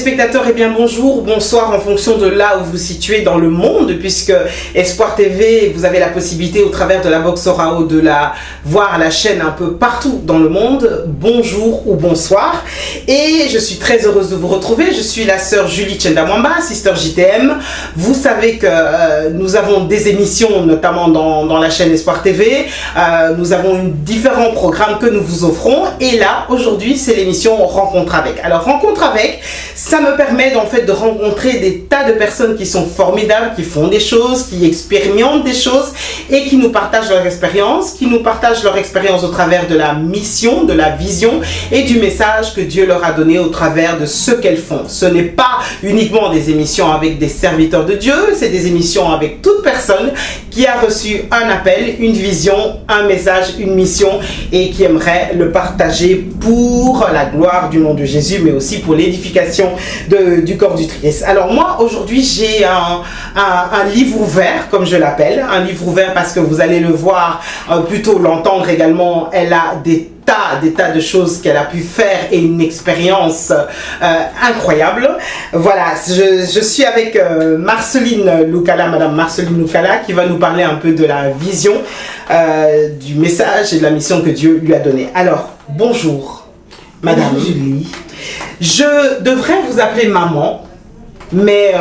téléspectateurs, eh bien bonjour, bonsoir en fonction de là où vous vous situez dans le monde, puisque Espoir TV, vous avez la possibilité au travers de la box Orao de la voir à la chaîne un peu partout dans le monde. Bonjour ou bonsoir. Et je suis très heureuse de vous retrouver. Je suis la sœur Julie Tchendamwamba, Sister JTM. Vous savez que nous avons des émissions, notamment dans la chaîne Espoir TV. Nous avons différents programmes que nous vous offrons. Et là, aujourd'hui, c'est l'émission Rencontre avec. Alors, Rencontre avec, ça me permet en fait de rencontrer des tas de personnes qui sont formidables, qui font des choses, qui expérimentent des choses et qui nous partagent leur expérience, au travers de la mission, de la vision et du message que Dieu leur a donné au travers de ce qu'elles font. Ce n'est pas uniquement des émissions avec des serviteurs de Dieu, c'est des émissions avec toute personne qui a reçu un appel, une vision, un message, une mission et qui aimerait le partager pour la gloire du nom de Jésus, mais aussi pour l'édification du corps du Christ. Alors moi, aujourd'hui, j'ai un livre ouvert, comme je l'appelle, un livre ouvert parce que vous allez le voir, plutôt l'entendre également, elle a des tas de choses qu'elle a pu faire et une expérience incroyable. Voilà, je suis avec Marceline Loukala, Madame Marceline Loukala, qui va nous parler un peu de la vision, du message et de la mission que Dieu lui a donnée. Alors, bonjour, Madame Julie. Je devrais vous appeler maman, mais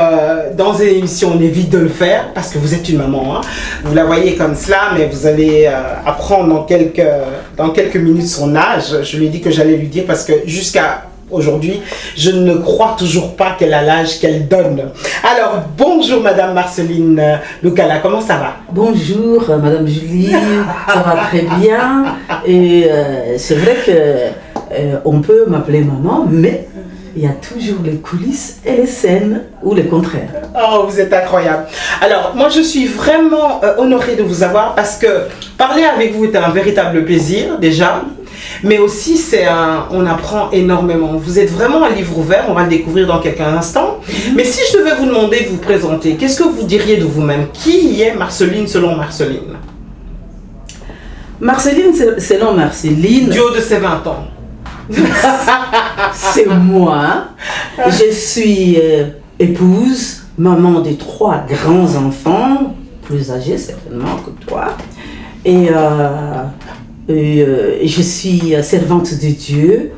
dans une émission, on évite de le faire parce que vous êtes une maman. Hein. Vous la voyez comme cela, mais vous allez apprendre dans quelques minutes son âge. Je lui ai dit que j'allais lui dire parce que jusqu'à aujourd'hui, je ne crois toujours pas qu'elle a l'âge qu'elle donne. Alors, bonjour Madame Marceline Loukala, comment ça va? Bonjour Madame Julie, ça va très bien. Et c'est vrai que on peut m'appeler maman, mais il y a toujours les coulisses et les scènes ou le contraire. Oh, vous êtes incroyable. Alors, moi, je suis vraiment honorée de vous avoir parce que parler avec vous est un véritable plaisir, déjà. Mais aussi, on apprend énormément. Vous êtes vraiment un livre ouvert, on va le découvrir dans quelques instants. Mais si je devais vous demander de vous présenter, qu'est-ce que vous diriez de vous-même? Qui est Marceline selon Marceline? Marceline selon Marceline. Du haut de ses 20 ans. C'est moi. Je suis épouse, maman de 3 grands enfants, plus âgés certainement que toi. Et je suis servante de Dieu,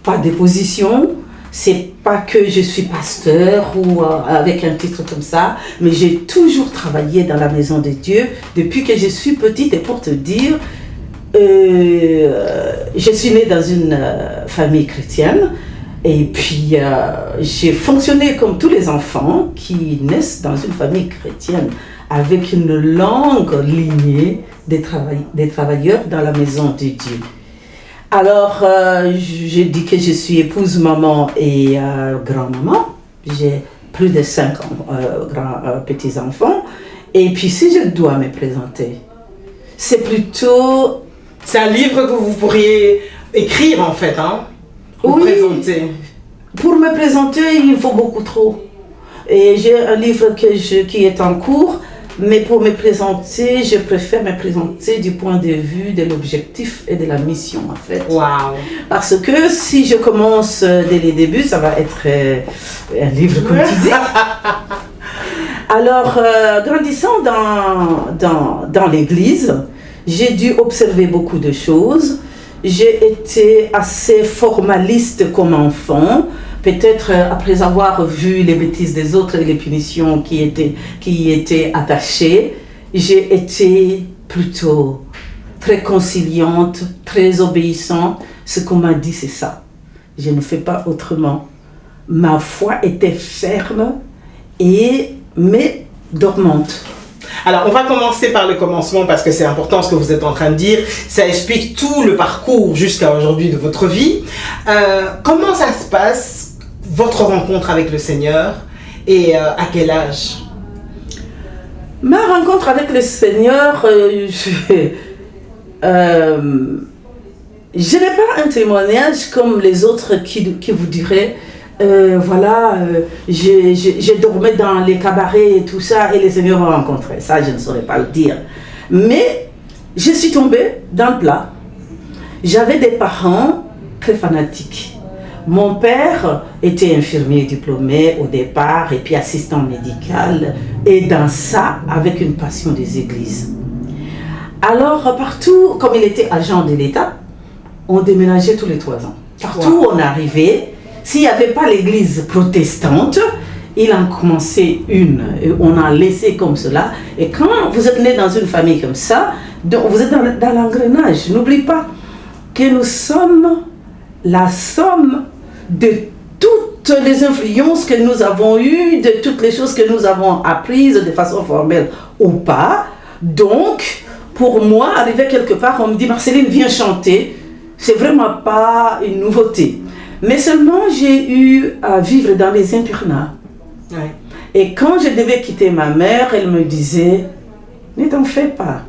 pas de position. C'est pas que je suis pasteur ou avec un titre comme ça, mais j'ai toujours travaillé dans la maison de Dieu depuis que je suis petite. Et pour te dire, je suis née dans une famille chrétienne et puis j'ai fonctionné comme tous les enfants qui naissent dans une famille chrétienne avec une longue lignée des travailleurs dans la maison de Dieu. Alors, je dis que je suis épouse, maman et grand-maman. J'ai plus de 5 petits-enfants. Et puis, si je dois me présenter, c'est plutôt... C'est un livre que vous pourriez écrire, en fait, hein? Pour présenter. Pour me présenter, il faut beaucoup trop. Et j'ai un livre qui est en cours. Mais pour me présenter, je préfère me présenter du point de vue de l'objectif et de la mission, en fait. Wow. Parce que si je commence dès les débuts, ça va être un livre comme tu dis. Alors, grandissant dans l'église, j'ai dû observer beaucoup de choses. J'ai été assez formaliste comme enfant. Peut-être après avoir vu les bêtises des autres et les punitions qui étaient attachées, j'ai été plutôt très conciliante, très obéissante. Ce qu'on m'a dit, c'est ça. Je ne fais pas autrement. Ma foi était ferme mais dormante. Alors, on va commencer par le commencement parce que c'est important ce que vous êtes en train de dire. Ça explique tout le parcours jusqu'à aujourd'hui de votre vie. Comment ça se passe, votre rencontre avec le Seigneur et à quel âge? Ma rencontre avec le Seigneur, je n'ai pas un témoignage comme les autres qui vous diraient je dormais dans les cabarets et tout ça et le Seigneur m'a rencontré. Ça, je ne saurais pas le dire. Mais je suis tombée dans le plat. J'avais des parents très fanatiques. Mon père était infirmier diplômé au départ et puis assistant médical et dans ça avec une passion des églises. Alors partout, comme il était agent de l'État, on déménageait tous les 3 ans. Partout où on arrivait, s'il n'y avait pas l'église protestante, il en commençait une, et on a laissé comme cela. Et quand vous êtes né dans une famille comme ça, vous êtes dans l'engrenage. N'oublie pas que nous sommes la somme de toutes les influences que nous avons eues, de toutes les choses que nous avons apprises de façon formelle ou pas. Donc, pour moi, arriver quelque part, on me dit « Marceline, viens chanter ». C'est vraiment pas une nouveauté. Mais seulement, j'ai eu à vivre dans les internats. Ouais. Et quand je devais quitter ma mère, elle me disait « Ne t'en fais pas,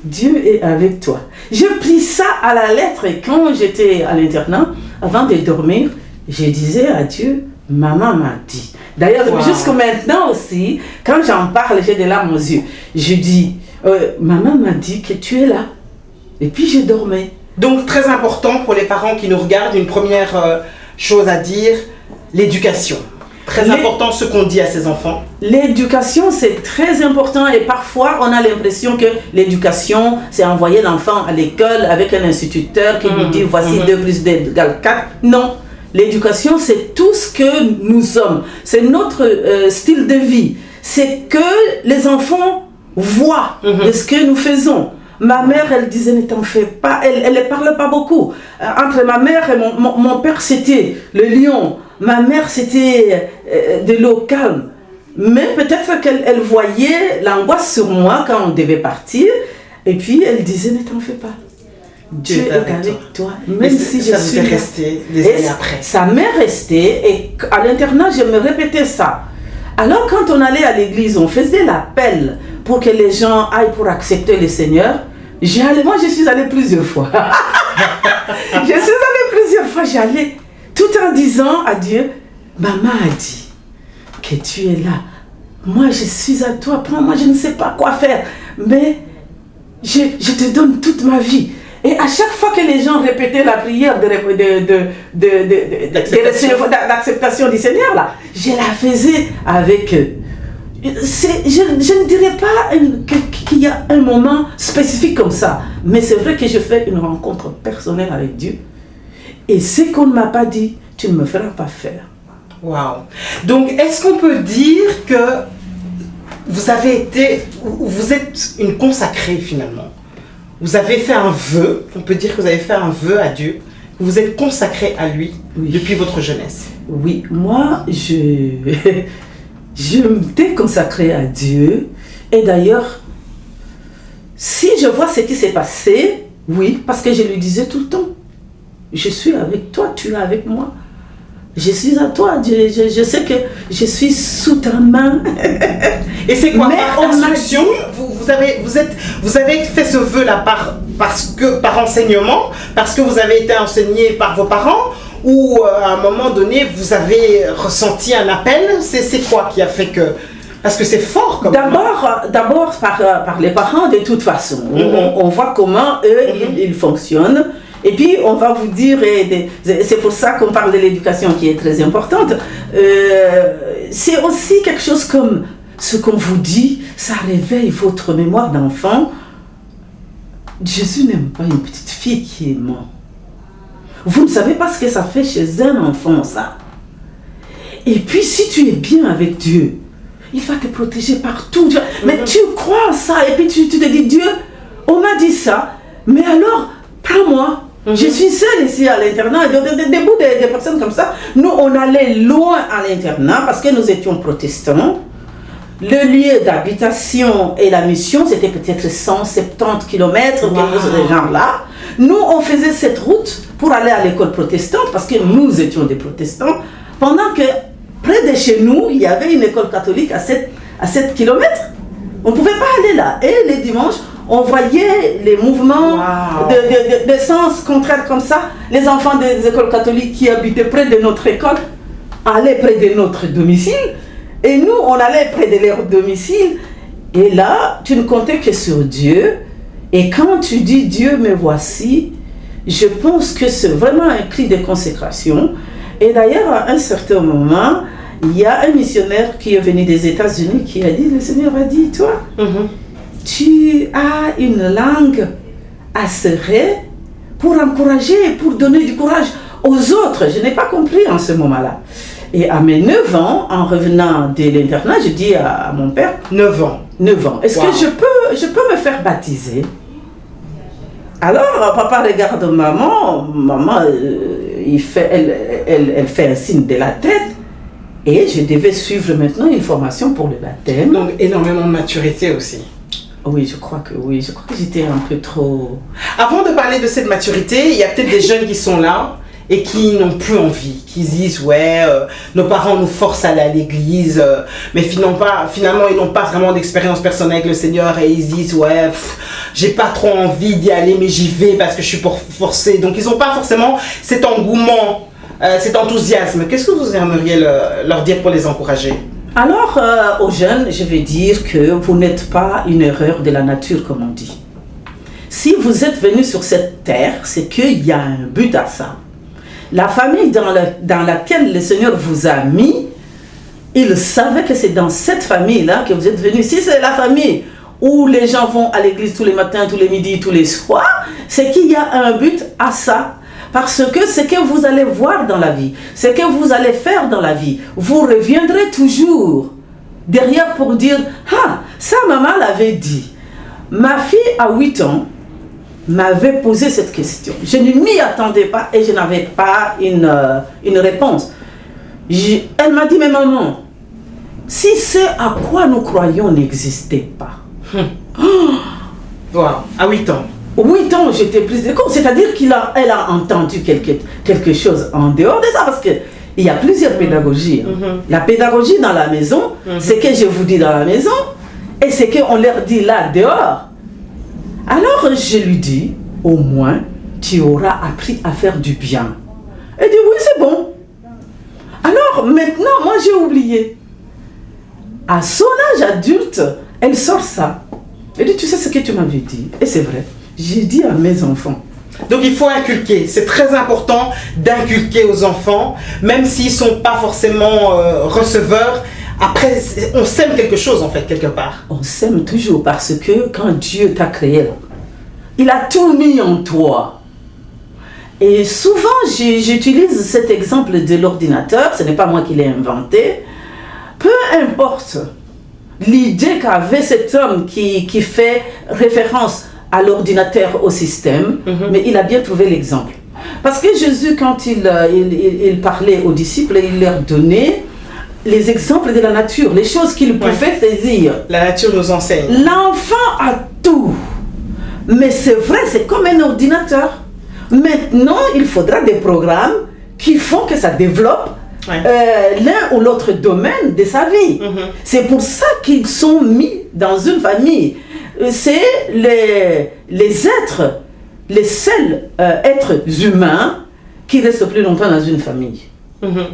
Dieu est avec toi ». J'ai pris ça à la lettre et quand j'étais à l'internat, avant de dormir, je disais à Dieu « Maman m'a dit ». D'ailleurs, jusqu'à maintenant aussi, quand j'en parle, j'ai des larmes aux yeux. Je dis « Maman m'a dit que tu es là ». Et puis je dormais. Donc très important pour les parents qui nous regardent, une première chose à dire, l'éducation. Très important ce qu'on dit à ses enfants. L'éducation, c'est très important et parfois on a l'impression que l'éducation, c'est envoyer l'enfant à l'école avec un instituteur qui lui dit voici 2 plus 2 égale 4. Non, l'éducation, c'est tout ce que nous sommes. C'est notre style de vie. C'est que les enfants voient de ce que nous faisons. Ma mère, elle disait, ne t'en fais pas. Elle ne parlait pas beaucoup. Entre ma mère et mon père, c'était le lion. Ma mère, c'était de l'eau calme. Mais peut-être qu'elle voyait l'angoisse sur moi quand on devait partir. Et puis, elle disait, ne t'en fais pas. Dieu est avec toi. Même si je suis resté des années après. Ça m'est resté. Et à l'internat, je me répétais ça. Alors, quand on allait à l'église, on faisait l'appel pour que les gens aillent pour accepter le Seigneur. Moi, je suis allée plusieurs fois. J'allais tout en disant à Dieu, maman a dit que tu es là. Moi, je suis à toi. Prends-moi, je ne sais pas quoi faire. Mais je te donne toute ma vie. Et à chaque fois que les gens répétaient la prière d'acceptation du Seigneur, là, je la faisais avec eux. Je ne dirais pas qu'il y a un moment spécifique comme ça, mais c'est vrai que je fais une rencontre personnelle avec Dieu. Et ce qu'on ne m'a pas dit, tu ne me feras pas faire. Waouh! Donc, est-ce qu'on peut dire que vous êtes une consacrée finalement? Vous avez fait un vœu, on peut dire que vous avez fait un vœu à Dieu, que vous êtes consacrée à lui depuis votre jeunesse. Oui, moi, je m'étais consacrée à Dieu. Et d'ailleurs, si je vois ce qui s'est passé, oui, parce que je lui disais tout le temps, je suis avec toi, tu es avec moi. Je suis à toi, je sais que je suis sous ta main. Et c'est quoi? Par instruction, vous avez fait ce vœu-là par enseignement, parce que vous avez été enseigné par vos parents, ou à un moment donné, vous avez ressenti un appel? C'est quoi qui a fait que... Parce que c'est fort comme D'abord par les parents, de toute façon. On voit comment eux, ils fonctionnent. Et puis, on va vous dire, c'est pour ça qu'on parle de l'éducation qui est très importante, c'est aussi quelque chose comme ce qu'on vous dit, ça réveille votre mémoire d'enfant. Jésus n'aime pas une petite fille qui est morte. Vous ne savez pas ce que ça fait chez un enfant, ça. Et puis, si tu es bien avec Dieu, il va te protéger partout. Mais tu crois à ça, et puis tu te dis, Dieu, on m'a dit ça, mais alors, prends-moi. Je suis seule ici à l'internat, des personnes comme ça. Nous, on allait loin à l'internat parce que nous étions protestants. Le lieu d'habitation et la mission, c'était peut-être 170 km, quelque chose de genre là. Nous, on faisait cette route pour aller à l'école protestante parce que nous étions des protestants. Pendant que près de chez nous, il y avait une école catholique à 7 km. On ne pouvait pas aller là. Et les dimanches, on voyait les mouvements de sens contraire comme ça. Les enfants des écoles catholiques qui habitaient près de notre école allaient près de notre domicile. Et nous, on allait près de leur domicile. Et là, tu ne comptais que sur Dieu. Et quand tu dis Dieu, me voici, je pense que c'est vraiment un cri de consécration. Et d'ailleurs, à un certain moment, il y a un missionnaire qui est venu des États-Unis qui a dit, le Seigneur a dit, toi, tu as une langue à serrer pour encourager, pour donner du courage aux autres. Je n'ai pas compris en ce moment-là. Et à mes 9 ans, en revenant de l'internat, je dis à mon père, 9 ans. 9 ans, est-ce que je peux me faire baptiser? Alors, papa regarde maman, elle fait un signe de la tête, et je devais suivre maintenant une formation pour le baptême. Donc, énormément de maturité aussi. Oui, je crois que j'étais un peu trop... Avant de parler de cette maturité, il y a peut-être des jeunes qui sont là et qui n'ont plus envie, qui disent ouais, nos parents nous forcent à aller à l'église, mais finalement ils n'ont pas vraiment d'expérience personnelle avec le Seigneur et ils disent ouais, j'ai pas trop envie d'y aller mais j'y vais parce que je suis forcé. Donc ils n'ont pas forcément cet engouement, cet enthousiasme. Qu'est-ce que vous aimeriez leur dire pour les encourager? Alors aux jeunes, je vais dire que vous n'êtes pas une erreur de la nature comme on dit. Si vous êtes venus sur cette terre, c'est qu'il y a un but à ça. La famille dans laquelle le Seigneur vous a mis, il savait que c'est dans cette famille-là que vous êtes venus. Si c'est la famille où les gens vont à l'église tous les matins, tous les midis, tous les soirs, c'est qu'il y a un but à ça. Parce que ce que vous allez voir dans la vie, ce que vous allez faire dans la vie, vous reviendrez toujours derrière pour dire « Ah, ça maman l'avait dit. Ma fille à 8 ans, m'avait posé cette question. Je ne m'y attendais pas et je n'avais pas une réponse. Elle m'a dit, mais maman, si ce à quoi nous croyons n'existait pas. Wow. À 8 ans. 8 ans, j'étais prise de compte. C'est-à-dire qu'elle a entendu quelque chose en dehors de ça, parce qu'il y a plusieurs pédagogies. La pédagogie dans la maison, c'est que je vous dis dans la maison, et c'est qu'on leur dit là dehors. Alors je lui dis, au moins, tu auras appris à faire du bien. Elle dit, oui, c'est bon. Alors maintenant, moi j'ai oublié. À son âge adulte, elle sort ça. Elle dit, tu sais ce que tu m'avais dit? Et c'est vrai. J'ai dit à mes enfants. Donc il faut inculquer. C'est très important d'inculquer aux enfants, même s'ils ne sont pas forcément receveurs. Après, on sème quelque chose en fait, quelque part. On sème toujours parce que quand Dieu t'a créé, il a tout mis en toi. Et souvent, j'utilise cet exemple de l'ordinateur. Ce n'est pas moi qui l'ai inventé. Peu importe l'idée qu'avait cet homme qui fait référence à l'ordinateur, au système, mais il a bien trouvé l'exemple. Parce que Jésus, quand il parlait aux disciples, il leur donnait les exemples de la nature, les choses qu'il pouvait saisir. La nature nous enseigne. L'enfant a tout. Mais c'est vrai, c'est comme un ordinateur. Maintenant, il faudra des programmes qui font que ça développe l'un ou l'autre domaine de sa vie. C'est pour ça qu'ils sont mis dans une famille. C'est les êtres, les seuls êtres humains qui restent plus longtemps dans une famille.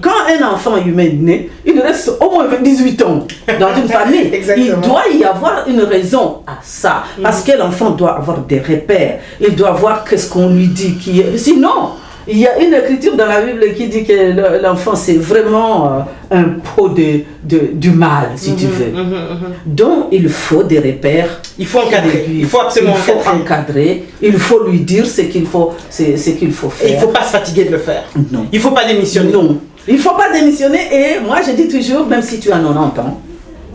Quand un enfant humain naît, il reste au moins 18 ans dans une famille. Il doit y avoir une raison à ça. Parce que l'enfant doit avoir des repères. Il doit voir ce qu'on lui dit. Sinon, il y a une écriture dans la Bible qui dit que l'enfant c'est vraiment un pot du mal, si tu veux. Donc il faut des repères. Il faut encadrer. Il faut absolument encadrer. Il faut lui dire ce qu'il faut faire. Et il ne faut pas se fatiguer de le faire. Non. Il ne faut pas démissionner. Non. Il ne faut pas démissionner. Et moi je dis toujours, même si tu as 90 ans,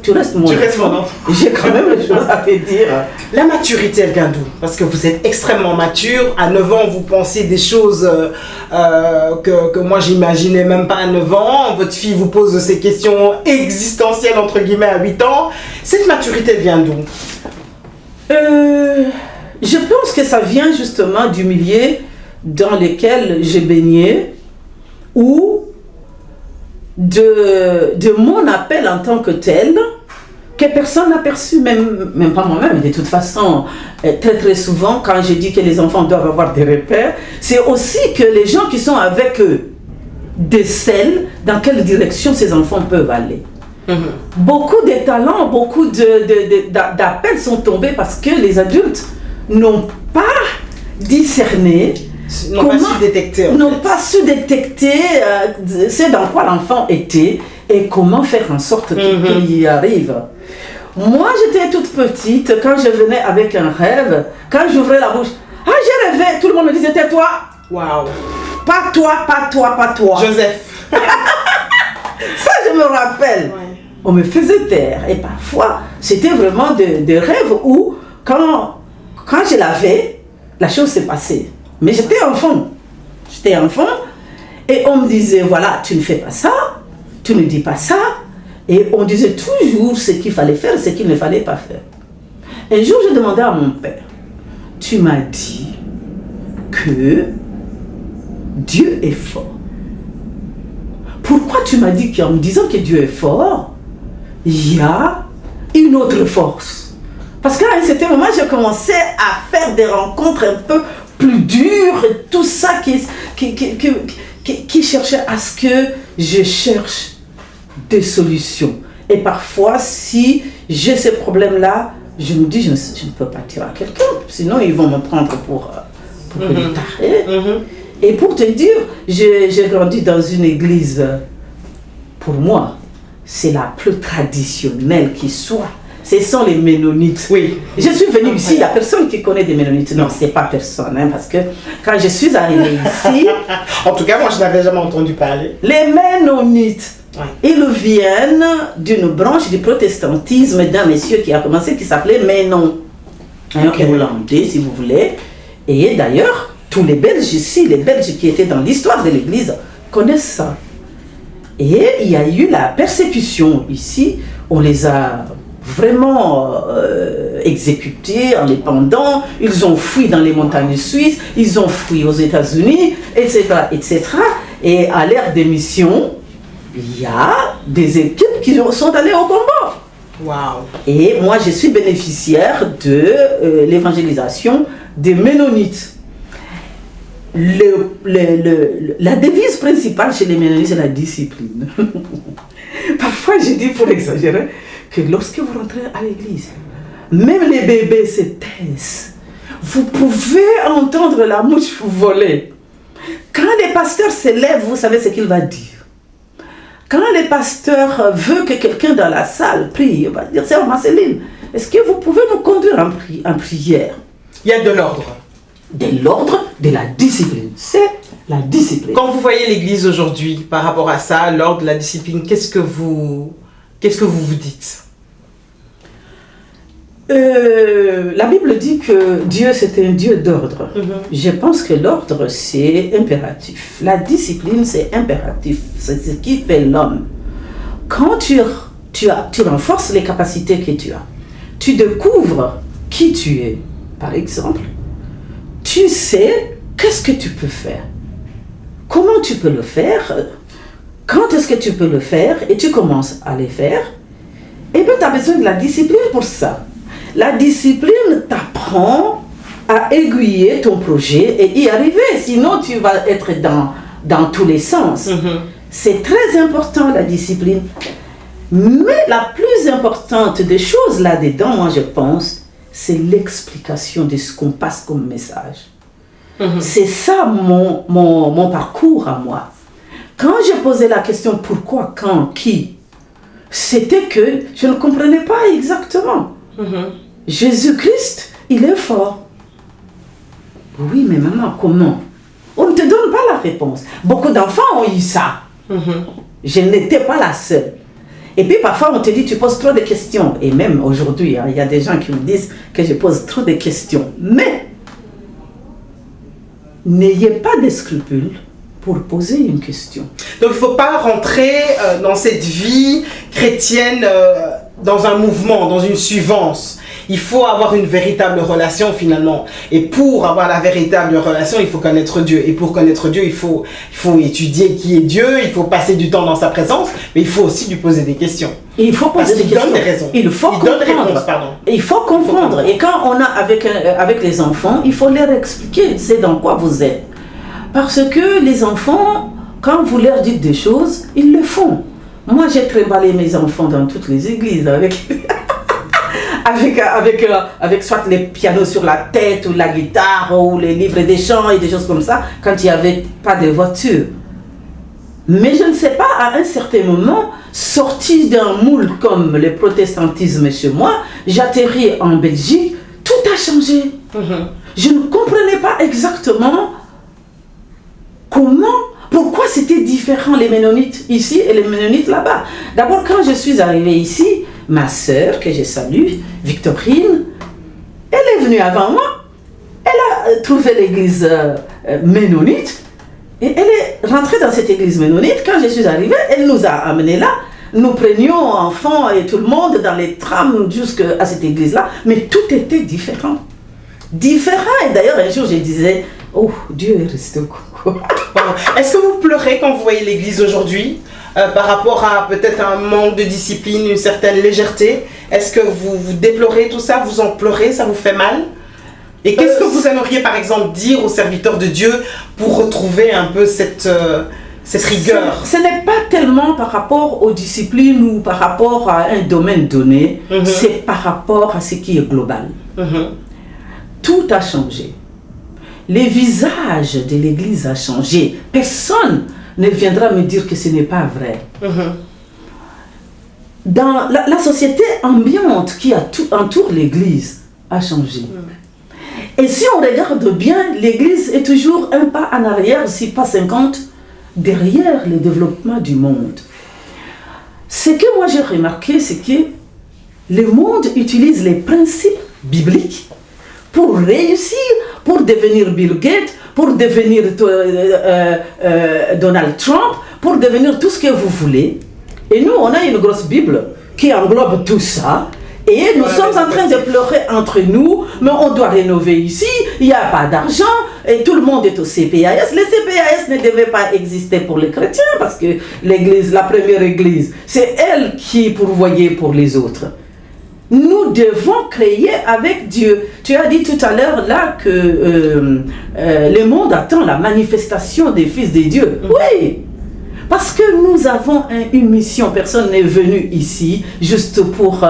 tu restes mon enfant. J'ai quand même les choses à te dire. La maturité, elle vient d'où? Parce que vous êtes extrêmement mature. À 9 ans, vous pensez des choses que moi, j'imaginais même pas à 9 ans. Votre fille vous pose ces questions existentielles, entre guillemets, à 8 ans. Cette maturité, elle vient d'où? Je pense que ça vient justement du milieu dans lequel j'ai baigné, ou de mon appel en tant que tel, que personne n'a perçu, même pas moi-même. De toute façon, très très souvent, quand je dis que les enfants doivent avoir des repères, c'est aussi que les gens qui sont avec eux décèlent dans quelle direction ces enfants peuvent aller. Beaucoup de talents, beaucoup d'appels sont tombés parce que les adultes n'ont pas discerné N'ont pas su détecter. N'ont pas su détecter c'est dans quoi l'enfant était et comment faire en sorte qu'il y arrive. Moi, j'étais toute petite, quand je venais avec un rêve, quand j'ouvrais la bouche, ah, j'ai rêvé, tout le monde me disait, tais-toi. Waouh. Pas toi, pas toi, pas toi. Joseph. Ça, je me rappelle. Ouais. On me faisait taire. Et parfois, c'était vraiment des rêves où, quand je l'avais, la chose s'est passée. Mais j'étais enfant. Et on me disait, voilà, tu ne fais pas ça, tu ne dis pas ça. Et on disait toujours ce qu'il fallait faire, ce qu'il ne fallait pas faire. Un jour, je demandais à mon père, tu m'as dit que Dieu est fort. Pourquoi tu m'as dit qu'en me disant que Dieu est fort, il y a une autre force? Parce qu'à un certain moment, je commençais à faire des rencontres un peu plus dures, et tout ça qui cherchait à ce que je cherche des solutions. Et parfois, si j'ai ces problèmes-là, je me dis, je ne peux pas dire à quelqu'un, sinon ils vont me prendre pour une tarée. Et pour te dire, j'ai grandi dans une église, pour moi, c'est la plus traditionnelle qui soit. Ce sont les Ménonites. Oui. Je suis venue ici, il n'y a personne qui connaît des Ménonites. Non, c'est pas personne, hein, parce que quand je suis arrivée ici... En tout cas, moi, je n'avais jamais entendu parler. Les Ménonites, ils viennent d'une branche du protestantisme d'un monsieur qui a commencé, qui s'appelait Ménon. Un Hollandais, si vous voulez. Et d'ailleurs, tous les Belges ici, les Belges qui étaient dans l'histoire de l'église, connaissent ça. Et il y a eu la persécution ici, on les a vraiment exécutés en les pendant, ils ont fui dans les montagnes suisses, ils ont fui aux États-Unis, etc., etc. Et à l'ère des missions, il y a des équipes qui sont allées au combat. Wow. Et moi, je suis bénéficiaire de l'évangélisation des Ménonites. La devise principale chez les Ménonites, c'est la discipline. Parfois, je dis pour exagérer que lorsque vous rentrez à l'église, même les bébés se taisent. Vous pouvez entendre la mouche voler. Quand les pasteurs se lèvent, vous savez ce qu'il va dire. Quand les pasteurs veulent que quelqu'un dans la salle prie, il va dire, sœur Marceline, est-ce que vous pouvez nous conduire en prière? Il y a de l'ordre. De l'ordre, de la discipline. C'est la discipline. Quand vous voyez l'église aujourd'hui par rapport à ça, l'ordre, la discipline, qu'est-ce que vous vous dites? La Bible dit que Dieu c'est un Dieu d'ordre. Je pense que l'ordre c'est impératif. La discipline c'est impératif. C'est ce qui fait l'homme. Quand tu renforces les capacités que tu as, tu découvres qui tu es, par exemple, tu sais qu'est-ce que tu peux faire, comment tu peux le faire, quand est-ce que tu peux le faire, et tu commences à les faire. Et bien tu as besoin de la discipline pour ça. La discipline t'apprend à aiguiller ton projet et y arriver, sinon tu vas être dans tous les sens. C'est très important la discipline. Mais la plus importante des choses là-dedans, moi je pense, c'est l'explication de ce qu'on passe comme message. C'est ça mon parcours à moi. Quand je posais la question pourquoi, quand, qui, c'était que je ne comprenais pas exactement. Jésus-Christ, il est fort. Oui, mais maman, comment? On ne te donne pas la réponse. Beaucoup d'enfants ont eu ça. Je n'étais pas la seule. Et puis parfois on te dit tu poses trop de questions. Et même aujourd'hui, il y a des gens qui me disent que je pose trop de questions. Mais n'ayez pas de scrupules pour poser une question. Donc il ne faut pas rentrer dans cette vie chrétienne dans un mouvement, dans une suivance. Il faut avoir une véritable relation finalement. Et pour avoir la véritable relation, il faut connaître Dieu. Et pour connaître Dieu, il faut étudier qui est Dieu, il faut passer du temps dans sa présence, mais il faut aussi lui poser des questions. Et il faut poser des questions. Donne des raisons. Il faut comprendre. Donne des réponses, pardon. Il faut comprendre. Et quand on a avec les enfants, il faut leur expliquer c'est dans quoi vous êtes. Parce que les enfants, quand vous leur dites des choses, ils le font. Moi, j'ai trimballé mes enfants dans toutes les églises avec avec soit les pianos sur la tête, ou la guitare, ou les livres des chants et des choses comme ça, quand il n'y avait pas de voiture. Mais je ne sais pas, à un certain moment, sorti d'un moule comme le protestantisme chez moi, j'atterris en Belgique, tout a changé. Je ne comprenais pas exactement pourquoi c'était différent les Ménonites ici et les Ménonites là-bas. D'abord, quand je suis arrivée ici, ma sœur, que je salue, Victorine, elle est venue avant moi. Elle a trouvé l'église ménonite et elle est rentrée dans cette église ménonite. Quand je suis arrivée, elle nous a amenés là. Nous prenions enfants et tout le monde dans les trams jusqu'à cette église-là, mais tout était différent. Différent, et d'ailleurs un jour je disais, oh, Dieu est resté au coco. Est-ce que vous pleurez quand vous voyez l'église aujourd'hui par rapport à peut-être un manque de discipline, une certaine légèreté? Est-ce que vous déplorez tout ça, vous en pleurez, ça vous fait mal? Et qu'est-ce que vous aimeriez par exemple dire aux serviteurs de Dieu pour retrouver un peu cette rigueur? Ce n'est pas tellement par rapport aux disciplines ou par rapport à un domaine donné, c'est par rapport à ce qui est global. Tout a changé. Les visages de l'Église a changé. Personne ne viendra me dire que ce n'est pas vrai. Dans la société ambiante qui entoure l'Église a changé. Et si on regarde bien, l'Église est toujours un pas en arrière, si pas 50, derrière le développement du monde. Ce que moi j'ai remarqué, c'est que le monde utilise les principes bibliques pour réussir, pour devenir Bill Gates, pour devenir Donald Trump, pour devenir tout ce que vous voulez. Et nous, on a une grosse Bible qui englobe tout ça. Et nous sommes en train de pleurer entre nous, mais on doit rénover ici, il n'y a pas d'argent, et tout le monde est au CPAS. Les CPAS ne devaient pas exister pour les chrétiens, parce que l'église, la première église, c'est elle qui pourvoyait pour les autres. Nous devons créer avec Dieu. Tu as dit tout à l'heure là que le monde attend la manifestation des fils de Dieu. Oui, parce que nous avons une mission. Personne n'est venu ici juste pour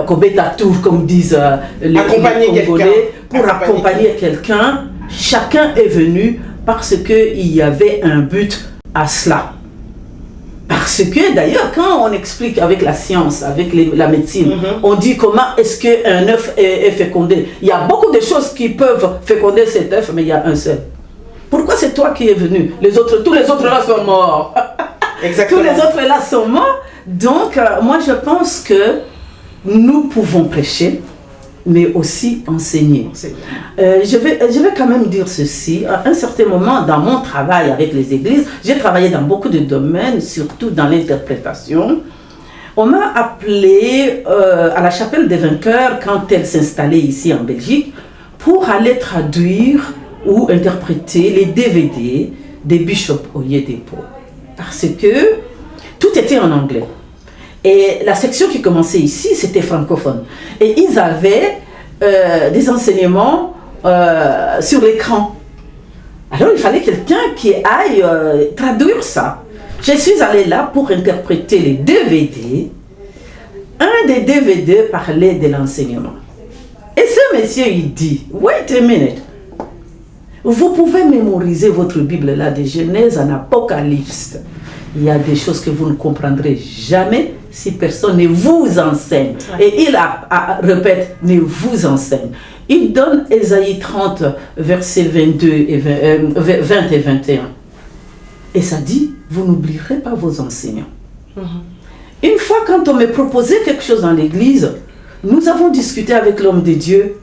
comme disent les Congolais, pour accompagner quelqu'un. Chacun est venu parce qu'il y avait un but à cela. Parce que d'ailleurs, quand on explique avec la science, avec la médecine, on dit comment est-ce qu'un œuf est fécondé. Il y a beaucoup de choses qui peuvent féconder cet œuf, mais il y a un seul. Pourquoi c'est toi qui es venu? Tous les autres là sont morts. Exactement. Tous les autres là sont morts. Donc, moi je pense que nous pouvons prêcher, mais aussi enseigner. Je vais quand même dire ceci. À un certain moment, dans mon travail avec les églises, j'ai travaillé dans beaucoup de domaines, surtout dans l'interprétation. On m'a appelé à la chapelle des vainqueurs quand elle s'installait ici en Belgique pour aller traduire ou interpréter les DVD des Bishop Oyedepo. Parce que tout était en anglais. Et la section qui commençait ici, c'était francophone. Et ils avaient des enseignements sur l'écran. Alors il fallait quelqu'un qui aille traduire ça. Je suis allée là pour interpréter les DVD. Un des DVD parlait de l'enseignement. Et ce monsieur, il dit, wait a minute. Vous pouvez mémoriser votre Bible là, de Genèse en Apocalypse. Il y a des choses que vous ne comprendrez jamais si personne ne vous enseigne. Et il répète, ne vous enseigne. Il donne Ésaïe 30, versets 20 et 21. Et ça dit, vous n'oublierez pas vos enseignants. Une fois, quand on me proposait quelque chose dans l'église, nous avons discuté avec l'homme de Dieu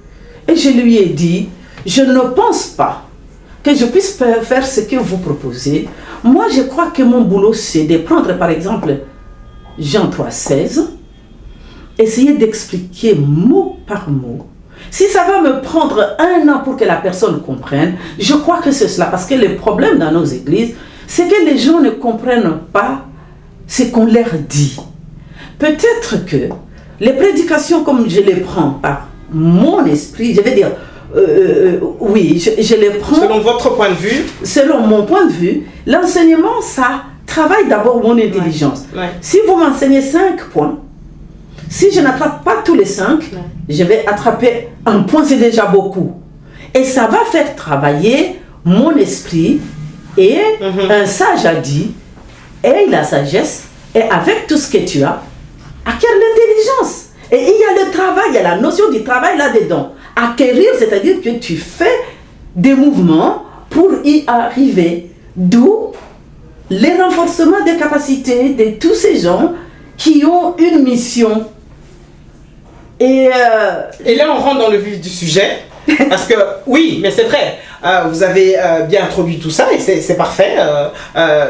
et je lui ai dit, je ne pense pas que je puisse faire ce que vous proposez. Moi, je crois que mon boulot, c'est de prendre, par exemple, Jean 3,16, essayer d'expliquer mot par mot. Si ça va me prendre 1 an pour que la personne comprenne, je crois que c'est cela. Parce que le problème dans nos églises, c'est que les gens ne comprennent pas ce qu'on leur dit. Peut-être que les prédications, comme je les prends par mon esprit, je vais dire, oui, je les prends. Selon votre point de vue? Selon mon point de vue, l'enseignement, ça travaille d'abord mon intelligence. Si vous m'enseignez 5 points, Si je n'attrape pas tous les 5, je vais attraper un point, c'est déjà beaucoup. Et ça va faire travailler mon esprit. Et un sage a dit, aie la sagesse, et avec tout ce que tu as, acquiert l'intelligence. Et il y a le travail, il y a la notion du travail là-dedans. Acquérir, c'est-à-dire que tu fais des mouvements pour y arriver. D'où les renforcements des capacités de tous ces gens qui ont une mission. Et là, on rentre dans le vif du sujet. Parce que, oui, mais c'est vrai, vous avez bien introduit tout ça et c'est parfait.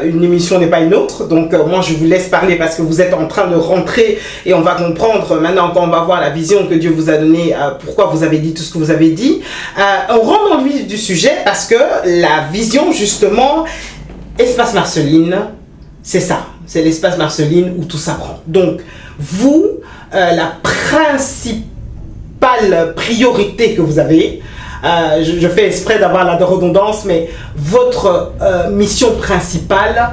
Une émission n'est pas une autre. Donc, moi, je vous laisse parler parce que vous êtes en train de rentrer et on va comprendre maintenant quand on va voir la vision que Dieu vous a donnée, pourquoi vous avez dit tout ce que vous avez dit. On rentre dans le vif du sujet parce que la vision, justement, Espace Marceline, c'est ça. C'est l'espace Marceline où tout s'apprend. Donc, vous, la principale priorité que vous avez, je fais exprès d'avoir la redondance, mais votre mission principale,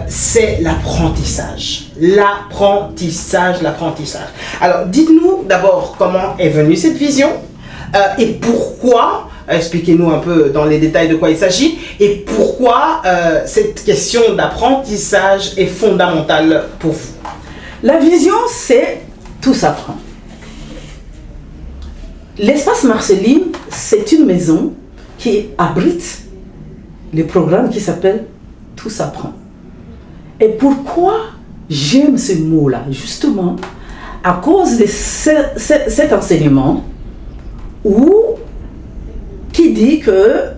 c'est l'apprentissage. L'apprentissage. Alors, dites-nous d'abord comment est venue cette vision et pourquoi, expliquez-nous un peu dans les détails de quoi il s'agit, et pourquoi cette question d'apprentissage est fondamentale pour vous. La vision, c'est tout s'apprend. L'espace Marceline, c'est une maison qui abrite le programme qui s'appelle Tout s'apprend. Et pourquoi j'aime ce mot-là? Justement, à cause de cet enseignement qui dit que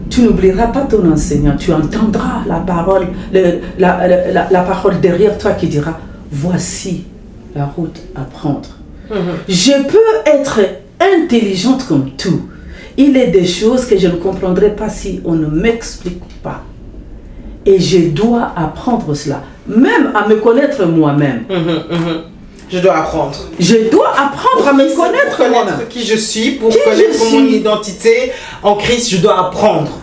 tu n'oublieras pas ton enseignant, tu entendras la parole, la parole derrière toi qui dira « Voici la route à prendre ». Je peux être intelligente comme tout. Il est des choses que je ne comprendrai pas si on ne m'explique pas. Et je dois apprendre cela. Même à me connaître moi-même. Je dois apprendre. Je dois apprendre à me connaître moi-même. Qui je suis, pour connaître mon identité. En Christ, je dois apprendre.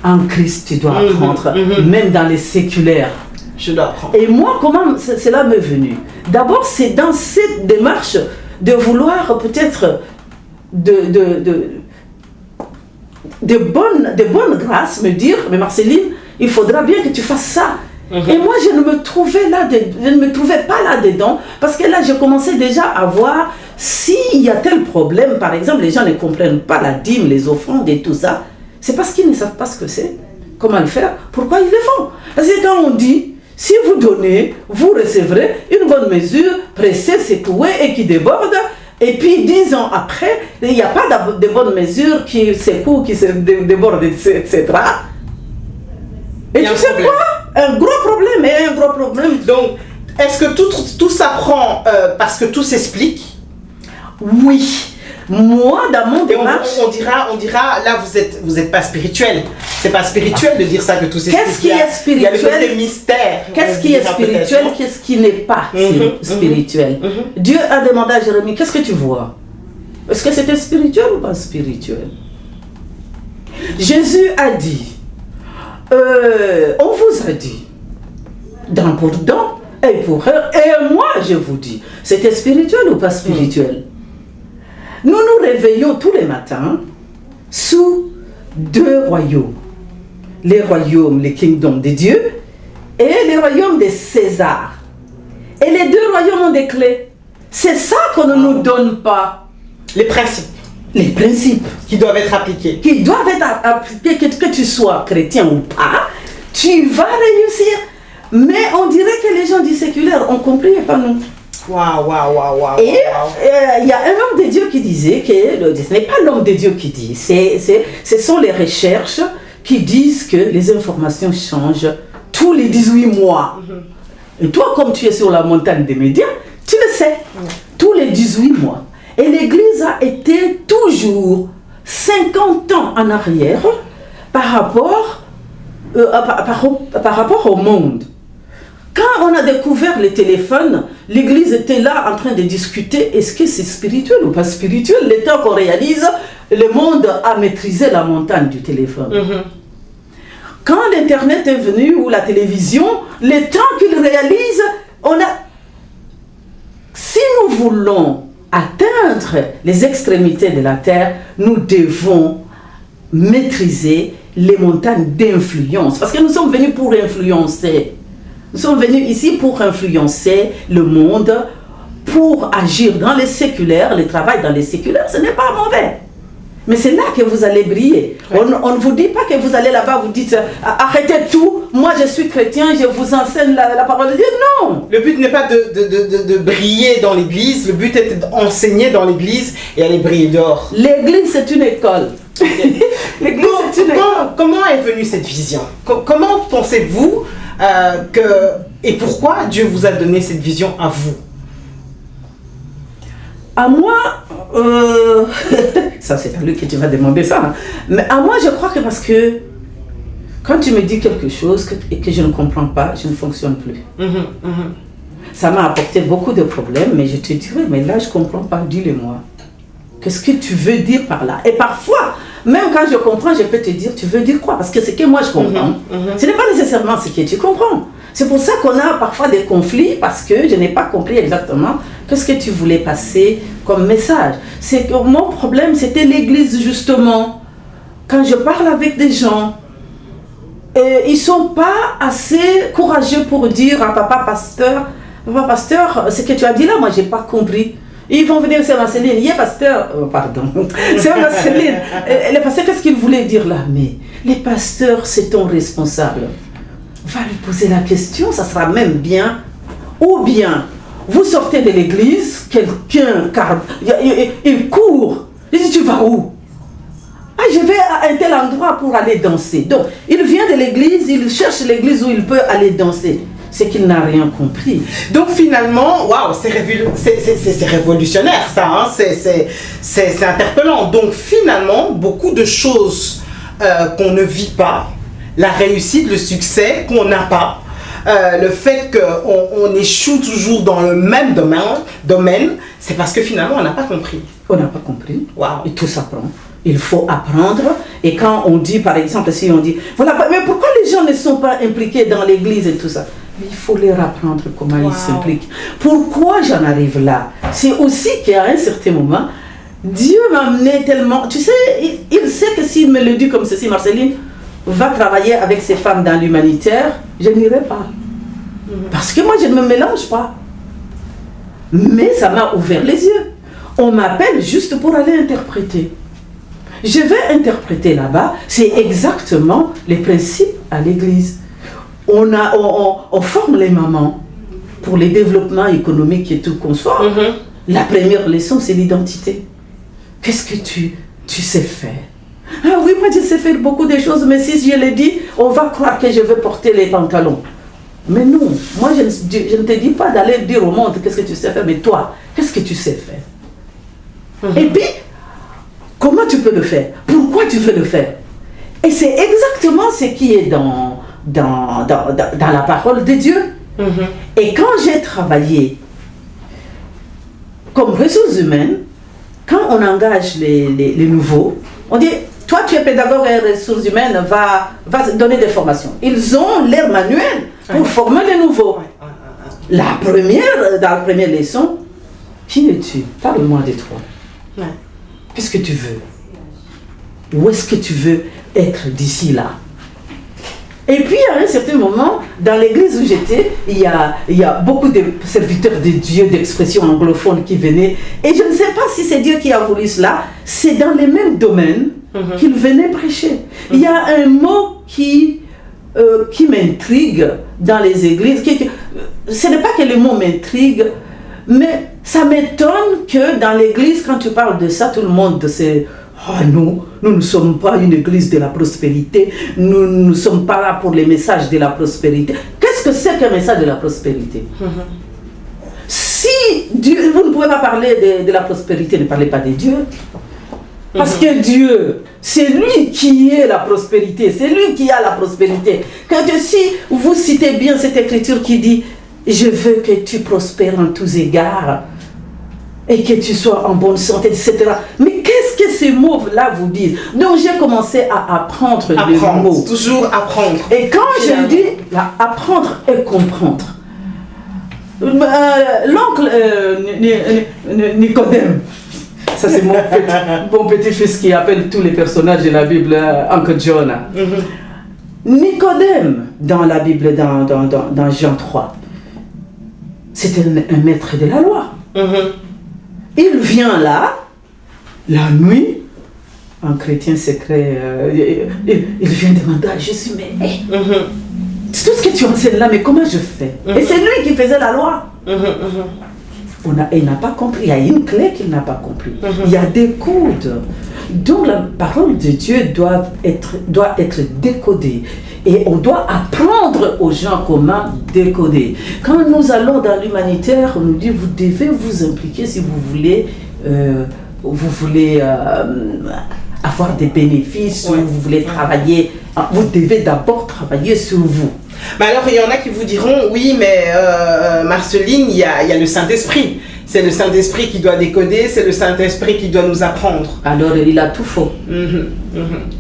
En Christ, tu dois apprendre. Même dans les séculaires. Je dois apprendre. Et moi, comment cela m'est venu? D'abord, c'est dans cette démarche de vouloir peut-être de bonnes grâces me dire, mais Marceline, il faudra bien que tu fasses ça. Et moi, je ne me trouvais pas là-dedans, parce que là, je commençais déjà à voir s'il y a tel problème. Par exemple, les gens ne comprennent pas la dîme, les offrandes et tout ça. C'est parce qu'ils ne savent pas ce que c'est, comment le faire, pourquoi ils le font. Parce que quand on dit, si vous donnez, vous recevrez une bonne mesure, pressée, secouée et qui déborde. Et puis 10 ans après, il n'y a pas de bonne mesure qui secoue, qui se déborde, etc. Et tu sais quoi? Un gros problème. Donc, est-ce que tout s'apprend parce que tout s'explique? Oui. Moi, dans mon démarche... On dira, là, vous êtes pas spirituel. C'est pas spirituel de dire ça, que tout s'explique. Qu'est-ce qui est spirituel? Il y a le côté mystère. Qu'est-ce qui est spirituel? Qu'est-ce qui n'est pas spirituel? Dieu a demandé à Jérémie, qu'est-ce que tu vois? Est-ce que c'était spirituel ou pas spirituel? Jésus a dit, on vous a dit, dent pour dent, œil pour œil, et moi je vous dis, c'était spirituel ou pas spirituel? Nous nous réveillons tous les matins sous 2 royaumes. Les royaumes, les kingdoms de Dieu et les royaumes de César. Et les 2 royaumes ont des clés. C'est ça qu'on ne nous donne pas. Les principes. Les principes. Qui doivent être appliqués. Qui doivent être appliqués, que tu sois chrétien ou pas, tu vas réussir. Mais on dirait que les gens du séculaire ont compris et pas nous. Waouh. Et il y a un homme de Dieu qui disait que ce n'est pas l'homme de Dieu qui dit, ce sont les recherches qui disent que les informations changent tous les 18 mois. Et toi, comme tu es sur la montagne des médias, tu le sais, tous les 18 mois. Et l'Église a été toujours 50 ans en arrière par rapport au monde. Quand on a découvert les téléphones, l'Église était là en train de discuter, est-ce que c'est spirituel ou pas spirituel? Le temps qu'on réalise, le monde a maîtrisé la montagne du téléphone. Quand l'Internet est venu, ou la télévision, le temps qu'il réalise, si nous voulons atteindre les extrémités de la terre, nous devons maîtriser les montagnes d'influence. Parce que nous sommes venus pour influencer. Nous sommes venus ici pour influencer le monde, pour agir dans les séculaires. Le travail dans les séculaires, ce n'est pas mauvais. Mais c'est là que vous allez briller. Ouais. On ne vous dit pas que vous allez là-bas, vous dites arrêtez tout, moi je suis chrétien, je vous enseigne la parole de Dieu. Non. Le but n'est pas de briller dans l'église, le but est d'enseigner dans l'église et aller briller dehors. L'église c'est une école. L'église c'est une école. Comment est venue cette vision? Comment pensez-vous et pourquoi Dieu vous a donné cette vision à vous? À moi, ça c'est à lui que tu vas demander ça, hein. Mais à moi je crois que parce que quand tu me dis quelque chose et que je ne comprends pas, je ne fonctionne plus. Ça m'a apporté beaucoup de problèmes, mais je te dirais, mais là je ne comprends pas, dis-le-moi. Qu'est-ce que tu veux dire par là? Et parfois, même quand je comprends, je peux te dire, tu veux dire quoi? Parce que c'est que moi je comprends. Ce n'est pas nécessairement ce que tu comprends. C'est pour ça qu'on a parfois des conflits, parce que je n'ai pas compris exactement qu'est-ce que tu voulais passer comme message. C'est que mon problème, c'était l'église justement. Quand je parle avec des gens, ils ne sont pas assez courageux pour dire à papa pasteur, ce que tu as dit là, moi je n'ai pas compris. Ils vont venir, c'est Marceline, il est pasteur, pardon, c'est Marceline. Le pasteur, qu'est-ce qu'il voulait dire là? Mais les pasteurs, c'est ton responsable. Va lui poser la question, ça sera même bien. Ou bien, vous sortez de l'église, quelqu'un, il court, il dit, tu vas où? Ah, je vais à un tel endroit pour aller danser. Donc, il vient de l'église, il cherche l'église où il peut aller danser. C'est qu'il n'a rien compris. Donc finalement, waouh, c'est révolutionnaire ça, hein? C'est interpellant. Donc finalement, beaucoup de choses qu'on ne vit pas, la réussite, le succès qu'on n'a pas, le fait qu'on échoue toujours dans le même domaine, c'est parce que finalement on n'a pas compris. On n'a pas compris. Wow. Et tout s'apprend. Il faut apprendre. Et quand on dit, par exemple, si on dit, voilà, mais pourquoi les gens ne sont pas impliqués dans l'église et tout ça? Mais il faut leur apprendre comment ils s'impliquent. Pourquoi j'en arrive là? C'est aussi qu'à un certain moment, Dieu m'a amené tellement... Tu sais, il sait que s'il me le dit comme ceci, Marceline, va travailler avec ces femmes dans l'humanitaire, je n'irai pas. Parce que moi, je ne me mélange pas. Mais ça m'a ouvert les yeux. On m'appelle juste pour aller interpréter. Je vais interpréter là-bas, c'est exactement les principes à l'église. On forme les mamans pour les développements économiques et tout qu'on soit. La première leçon, c'est l'identité. Qu'est-ce que tu sais faire? Ah oui, moi je sais faire beaucoup de choses, mais si je le dis, on va croire que je vais porter les pantalons. Mais non, moi je ne te dis pas d'aller dire au monde qu'est-ce que tu sais faire, mais toi, qu'est-ce que tu sais faire? Et puis, comment tu peux le faire? Pourquoi tu veux le faire? Et c'est exactement ce qui est dans la parole de Dieu. Et quand j'ai travaillé comme ressources humaines, quand on engage les nouveaux, on dit, toi tu es pédagogue et ressources humaines, va donner des formations. Ils ont leur manuel pour former les nouveaux. Dans la première leçon, qui es-tu? Parle-moi de toi. Qu'est-ce que tu veux? Où est-ce que tu veux être d'ici là? Et puis à un certain moment, dans l'église où j'étais, il y a beaucoup de serviteurs de Dieu d'expression anglophone qui venaient. Et je ne sais pas si c'est Dieu qui a voulu cela, c'est dans les mêmes domaines qu'ils venaient prêcher. Il y a un mot qui m'intrigue dans les églises. Ce n'est pas que le mot m'intrigue, mais ça m'étonne que dans l'église, quand tu parles de ça, tout le monde sait... Oh, nous ne sommes pas une église de la prospérité, nous ne sommes pas là pour les messages de la prospérité. Qu'est-ce que c'est qu'un message de la prospérité? Si Dieu, vous ne pouvez pas parler de la prospérité, ne parlez pas de Dieu. Parce que Dieu, c'est lui qui est la prospérité, c'est lui qui a la prospérité. Si vous citez bien cette écriture qui dit « Je veux que tu prospères en tous égards et que tu sois en bonne santé, etc. » Mais qu'est-ce que ces mots-là vous disent? Donc j'ai commencé à apprendre les mots. Toujours apprendre. Et quand je dis apprendre et comprendre, L'oncle Nicodème, ça c'est mon petit-fils qui appelle tous les personnages de la Bible Uncle Jonah. Nicodème, dans la Bible, dans Jean 3, c'était un maître de la loi. Il vient là, la nuit, un chrétien secret, il vient demander à Jésus, mais c'est tout ce que tu enseignes là, mais comment je fais? Et c'est lui qui faisait la loi. Il n'a pas compris, il y a une clé qu'il n'a pas compris. Il y a des codes. Donc la parole de Dieu doit être décodée. Et on doit apprendre aux gens comment décoder. Quand nous allons dans l'humanitaire, on nous dit vous devez vous impliquer si vous voulez avoir des bénéfices, ou vous voulez travailler. Vous devez d'abord travailler sur vous. Mais alors il y en a qui vous diront oui mais Marceline, il y a le Saint-Esprit. C'est le Saint-Esprit qui doit décoder, c'est le Saint-Esprit qui doit nous apprendre. Alors il a tout faux.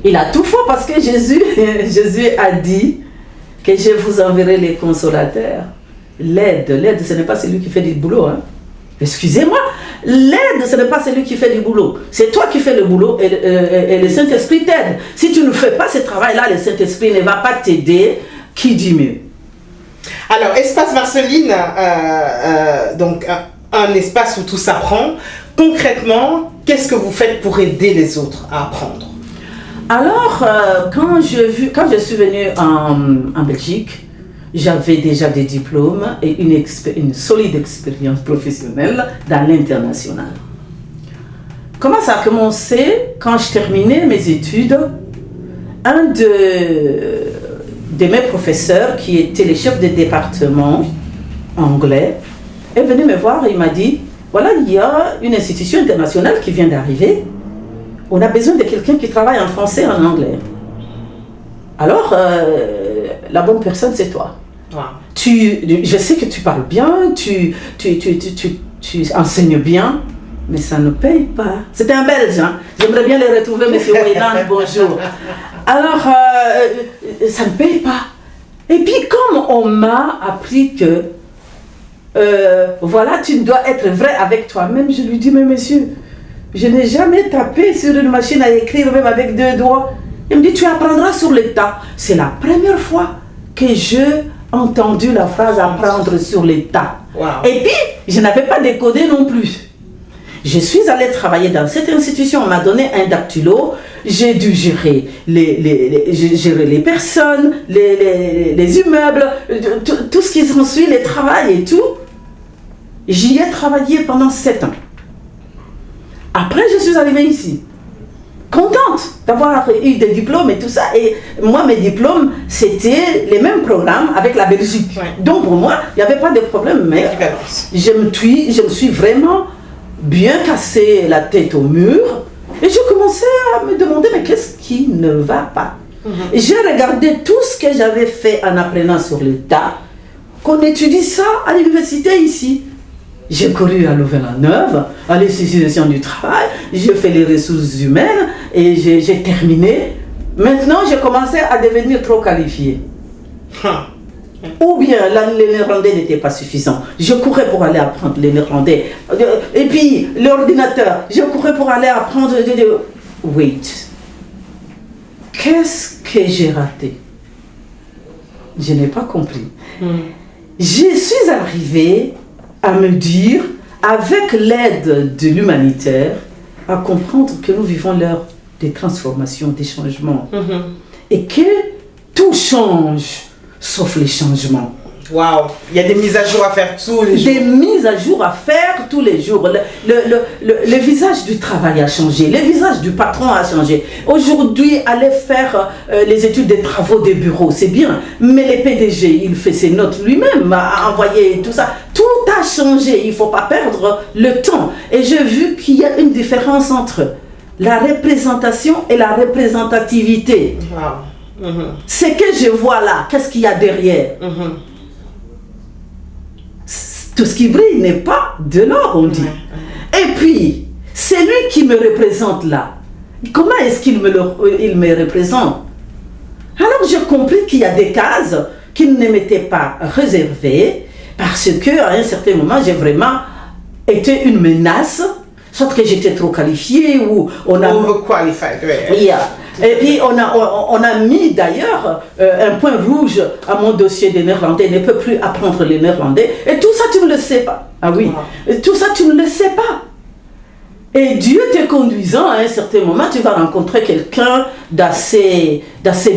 Il a tout faux parce que Jésus a dit que je vous enverrai les consolateurs. L'aide, ce n'est pas celui qui fait du boulot. Hein. Excusez-moi, l'aide, ce n'est pas celui qui fait du boulot. C'est toi qui fais le boulot et le Saint-Esprit t'aide. Si tu ne fais pas ce travail-là, le Saint-Esprit ne va pas t'aider. Qui dit mieux? Alors, Espace Marceline, donc un espace où tout s'apprend. Concrètement, qu'est-ce que vous faites pour aider les autres à apprendre? Alors, quand je suis venue en Belgique, j'avais déjà des diplômes et une solide expérience professionnelle dans l'international. Comment ça a commencé? Quand je terminais mes études, un de mes professeurs, qui était le chef de département anglais, est venu me voir et il m'a dit, voilà, il y a une institution internationale qui vient d'arriver. On a besoin de quelqu'un qui travaille en français et en anglais. Alors, la bonne personne, c'est toi. Wow. Je sais que tu parles bien, tu enseignes bien, mais ça ne paye pas. C'était un Belge, hein? J'aimerais bien les retrouver, monsieur Wayland, bonjour. Alors, ça ne paye pas. Et puis, comme on m'a appris que, voilà, tu dois être vrai avec toi-même, je lui dis, mais monsieur, je n'ai jamais tapé sur une machine à écrire, même avec 2 doigts. Il me dit, tu apprendras sur le tas. C'est la première fois que j'ai entendu la phrase apprendre sur le tas. Wow. Et puis, je n'avais pas décodé non plus. Je suis allée travailler dans cette institution, on m'a donné un dactylo, j'ai dû gérer les personnes, les immeubles, tout ce qui s'ensuit, les travails et tout. J'y ai travaillé pendant 7 ans. Après, je suis arrivée ici, contente d'avoir eu des diplômes et tout ça. Et moi, mes diplômes, c'était les mêmes programmes avec la Belgique. Ouais. Donc pour moi, il n'y avait pas de problème, mais je me suis vraiment bien cassé la tête au mur et je commençais à me demander mais qu'est-ce qui ne va pas. Et j'ai regardé tout ce que j'avais fait en apprenant sur le tas, qu'on étudie ça à l'université ici. J'ai couru à Louvain-la-Neuve, à l'institution du travail, j'ai fait les ressources humaines et j'ai terminé. Maintenant, j'ai commencé à devenir trop qualifiée. Ou bien le néerlandais n'était pas suffisant. Je courais pour aller apprendre le néerlandais. Et puis l'ordinateur, je courais pour aller apprendre. Wait. Qu'est-ce que j'ai raté? Je n'ai pas compris. Je suis arrivée à me dire, avec l'aide de l'humanitaire, à comprendre que nous vivons l'heure des transformations, des changements. Et que tout change. Sauf les changements. Waouh, il y a des mises à jour à faire tous les jours. Des mises à jour à faire tous les jours. Le visage du travail a changé, le visage du patron a changé. Aujourd'hui, aller faire les études des travaux des bureaux, c'est bien. Mais le PDG, il fait ses notes lui-même, a envoyé tout ça. Tout a changé, il ne faut pas perdre le temps. Et j'ai vu qu'il y a une différence entre la représentation et la représentativité. Wow. Ce que je vois là, qu'est-ce qu'il y a derrière? Tout ce qui brille n'est pas de l'or, on dit. Et puis, c'est lui qui me représente là. Comment est-ce qu'il me représente? Alors j'ai compris qu'il y a des cases qui ne m'étaient pas réservées Parce qu'à un certain moment, j'ai vraiment été une menace, soit que j'étais trop qualifiée ou on a... Overqualified, oui. Yeah. Et puis on a mis d'ailleurs un point rouge à mon dossier de néerlandais, ne peut plus apprendre le néerlandais. Et tout ça, tu ne le sais pas. Ah oui, wow. Tout ça, tu ne le sais pas. Et Dieu te conduisant, à un certain moment, tu vas rencontrer quelqu'un d'assez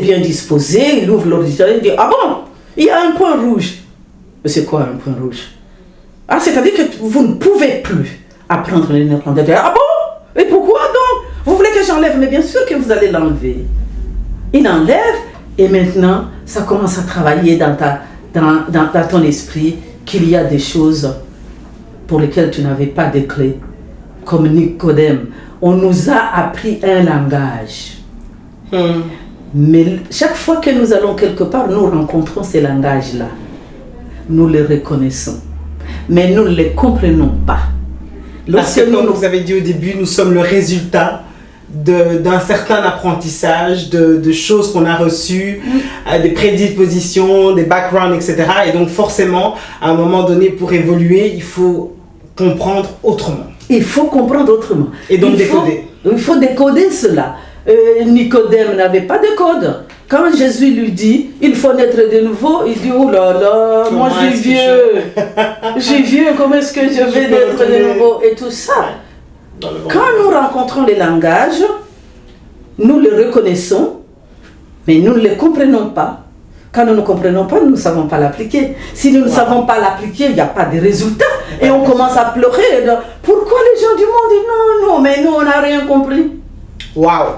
bien disposé, il ouvre l'ordinateur et dit « Ah bon, il y a un point rouge. » Mais c'est quoi un point rouge? Ah, c'est-à-dire que vous ne pouvez plus apprendre le néerlandais. Ah bon? Et pourquoi donc? Vous voulez que j'enlève? Mais bien sûr que vous allez l'enlever. Il enlève et maintenant, ça commence à travailler dans ton esprit qu'il y a des choses pour lesquelles tu n'avais pas de clé. Comme Nicodème, on nous a appris un langage. Mais chaque fois que nous allons quelque part, nous rencontrons ces langages-là. Nous les reconnaissons. Mais nous ne les comprenons pas. Parce que comme vous avez dit au début, nous sommes le résultat d'un certain apprentissage, de choses qu'on a reçues, des prédispositions, des backgrounds, etc. Et donc forcément, à un moment donné, pour évoluer, il faut comprendre autrement. Il faut comprendre autrement. Et donc décoder. Il faut décoder cela. Nicodème n'avait pas de code. Quand Jésus lui dit, il faut naître de nouveau, il dit, oh là là, moi je suis vieux. Je suis vieux, comment est-ce que je vais naître de nouveau? Et tout ça. Quand nous rencontrons les langages, nous les reconnaissons, mais nous ne les comprenons pas. Quand nous ne comprenons pas, nous ne savons pas l'appliquer. Si nous ne savons pas l'appliquer, il n'y a pas de résultat. Et on commence à pleurer. Pourquoi les gens du monde disent non, mais nous, on n'a rien compris. Waouh!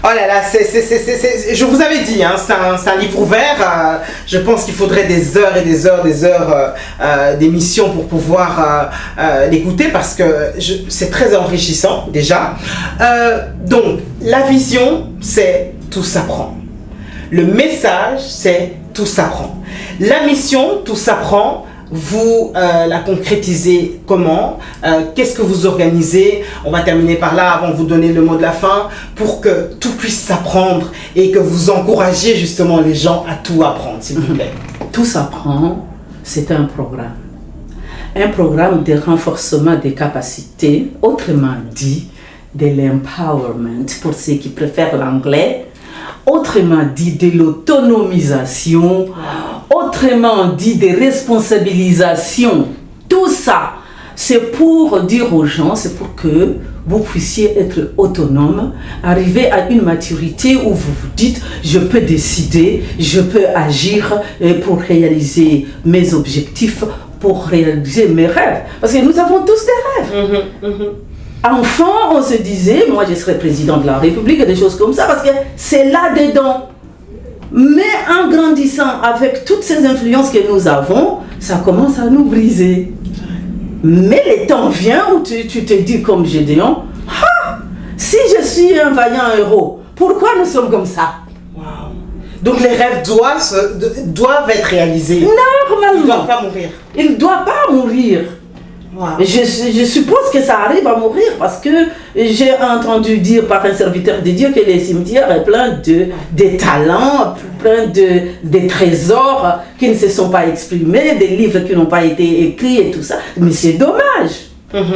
Oh là là, je vous avais dit, hein, c'est un livre ouvert. Je pense qu'il faudrait des heures et des heures d'émissions pour pouvoir l'écouter parce que c'est très enrichissant déjà. Donc, la vision, c'est tout s'apprend. Le message, c'est tout s'apprend. La mission, tout s'apprend. Vous la concrétisez comment? Qu'est-ce que vous organisez? On va terminer par là avant de vous donner le mot de la fin pour que tout puisse s'apprendre et que vous encouragiez justement les gens à tout apprendre, s'il vous plaît. Tout s'apprend, c'est un programme. Un programme de renforcement des capacités, autrement dit, de l'empowerment pour ceux qui préfèrent l'anglais. Autrement dit, de l'autonomisation, autrement dit, de responsabilisation. Tout ça, c'est pour dire aux gens, c'est pour que vous puissiez être autonome, arriver à une maturité où vous vous dites, je peux décider, je peux agir pour réaliser mes objectifs, pour réaliser mes rêves. Parce que nous avons tous des rêves. Enfant, on se disait, moi je serai président de la République, des choses comme ça, parce que c'est là-dedans. Mais en grandissant avec toutes ces influences que nous avons, ça commence à nous briser. Mais le temps vient où tu te dis comme Gédéon, ah, si je suis un vaillant héros, pourquoi nous sommes comme ça? Wow. Donc les rêves doivent être réalisés. Normalement. Ils ne doivent pas mourir. Ils ne doivent pas mourir. Wow. Je suppose que ça arrive à mourir parce que j'ai entendu dire par un serviteur de Dieu que les cimetières sont pleins de talents, plein de trésors qui ne se sont pas exprimés, des livres qui n'ont pas été écrits et tout ça. Mais c'est dommage.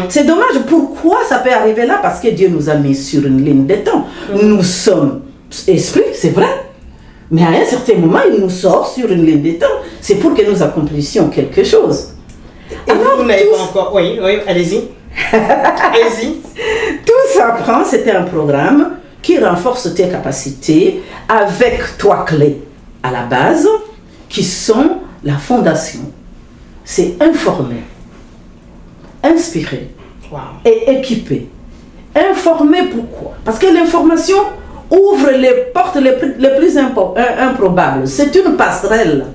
C'est dommage. Pourquoi ça peut arriver là? Parce que Dieu nous a mis sur une ligne de temps. Nous sommes esprits, c'est vrai. Mais à un certain moment, il nous sort sur une ligne de temps. C'est pour que nous accomplissions quelque chose. Et alors, vous n'avez pas encore... Oui, allez-y. Allez-y. Tout s'apprend, c'était un programme qui renforce tes capacités avec trois clés à la base qui sont la fondation. C'est informer, inspirer et équiper. Informer pourquoi? Parce que l'information ouvre les portes les plus improbables. C'est une passerelle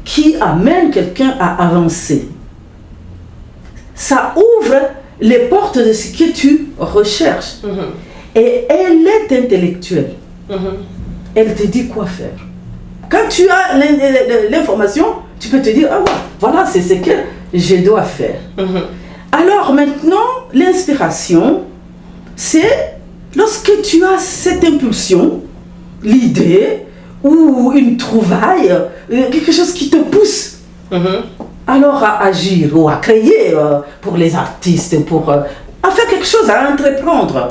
qui amène quelqu'un à avancer. Ça ouvre les portes de ce que tu recherches. Et elle est intellectuelle. Elle te dit quoi faire. Quand tu as l'information, tu peux te dire, ah ouais, voilà, c'est ce que je dois faire. Alors maintenant, l'inspiration, c'est lorsque tu as cette impulsion, l'idée, ou une trouvaille, quelque chose qui te pousse. alors à agir ou à créer pour les artistes, à faire quelque chose, à entreprendre.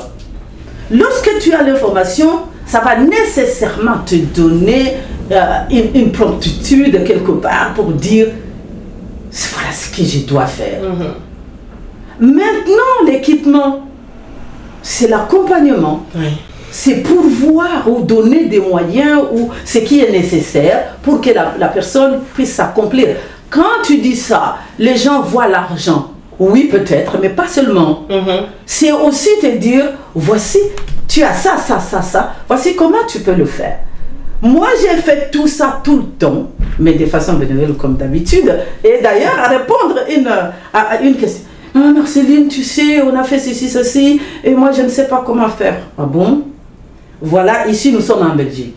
Lorsque tu as l'information, ça va nécessairement te donner une promptitude quelque part pour dire voilà ce que je dois faire. Maintenant, l'équipement, c'est l'accompagnement. C'est pourvoir ou donner des moyens ou ce qui est nécessaire pour que la personne puisse s'accomplir. Quand tu dis ça, les gens voient l'argent. Oui, peut-être, mais pas seulement. C'est aussi te dire, voici, tu as ça, ça, ça, ça. Voici comment tu peux le faire. Moi, j'ai fait tout ça tout le temps, mais de façon bénévole comme d'habitude. Et d'ailleurs, à répondre à une question. Non, Marceline, tu sais, on a fait ceci, ceci, et moi, je ne sais pas comment faire. Ah bon? Voilà, ici, nous sommes en Belgique.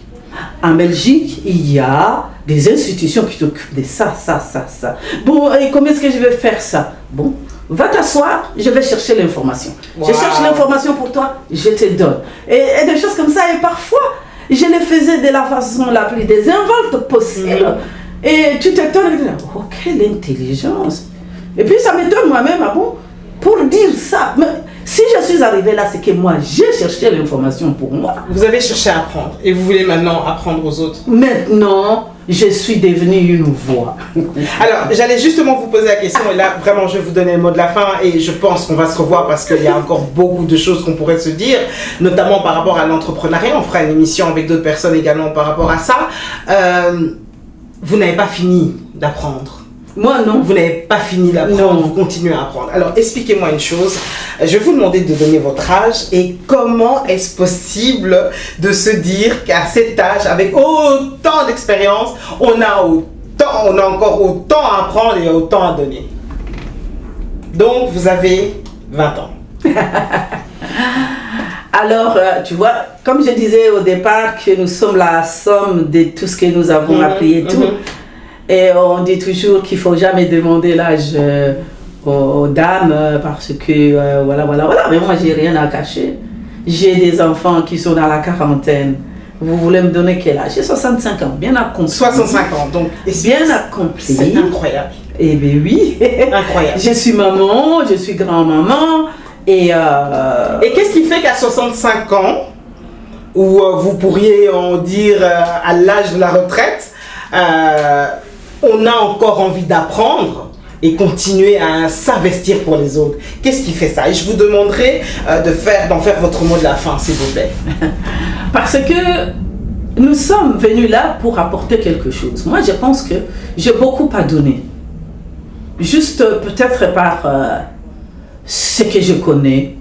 En Belgique, il y a des institutions qui s'occupent de ça, ça, ça, ça. Bon, et comment est-ce que je vais faire ça? Bon, va t'asseoir, je vais chercher l'information. Wow. Je cherche l'information pour toi, je te donne. Et des choses comme ça, et parfois, je les faisais de la façon la plus désinvolte possible. Et tu t'étonnes, oh, quelle intelligence! Et puis ça m'étonne moi-même, ah bon, pour dire ça. Mais si je suis arrivée là, c'est que moi, j'ai cherché l'information pour moi. Vous avez cherché à apprendre et vous voulez maintenant apprendre aux autres. Maintenant, je suis devenue une voix. Alors, j'allais justement vous poser la question et là, vraiment, je vais vous donner le mot de la fin et je pense qu'on va se revoir parce qu'il y a encore beaucoup de choses qu'on pourrait se dire, notamment par rapport à l'entrepreneuriat. On fera une émission avec d'autres personnes également par rapport à ça. Vous n'avez pas fini d'apprendre. Moi, non. Vous n'avez pas fini d'apprendre, vous continuez à apprendre. Alors, expliquez-moi une chose. Je vais vous demander de donner votre âge et comment est-ce possible de se dire qu'à cet âge, avec autant d'expérience, on a encore autant à apprendre et autant à donner. Donc, vous avez 20 ans. Alors, tu vois, comme je disais au départ que nous sommes la somme de tout ce que nous avons appris et tout. Et on dit toujours qu'il ne faut jamais demander l'âge aux dames parce que voilà. Mais moi, je n'ai rien à cacher. J'ai des enfants qui sont dans la quarantaine. Vous voulez me donner quel âge? J'ai 65 ans, bien accompli. 65 ans, donc bien accompli. C'est incroyable. Eh bien oui. Incroyable. Je suis maman, je suis grand-maman. Et qu'est-ce qui fait qu'à 65 ans, où vous pourriez en dire à l'âge de la retraite, on a encore envie d'apprendre et continuer à s'investir pour les autres? Qu'est-ce qui fait ça? Et je vous demanderai d'en faire votre mot de la fin, s'il vous plaît. Parce que nous sommes venus là pour apporter quelque chose. Moi, je pense que j'ai beaucoup à donner. Juste peut-être par ce que je connais.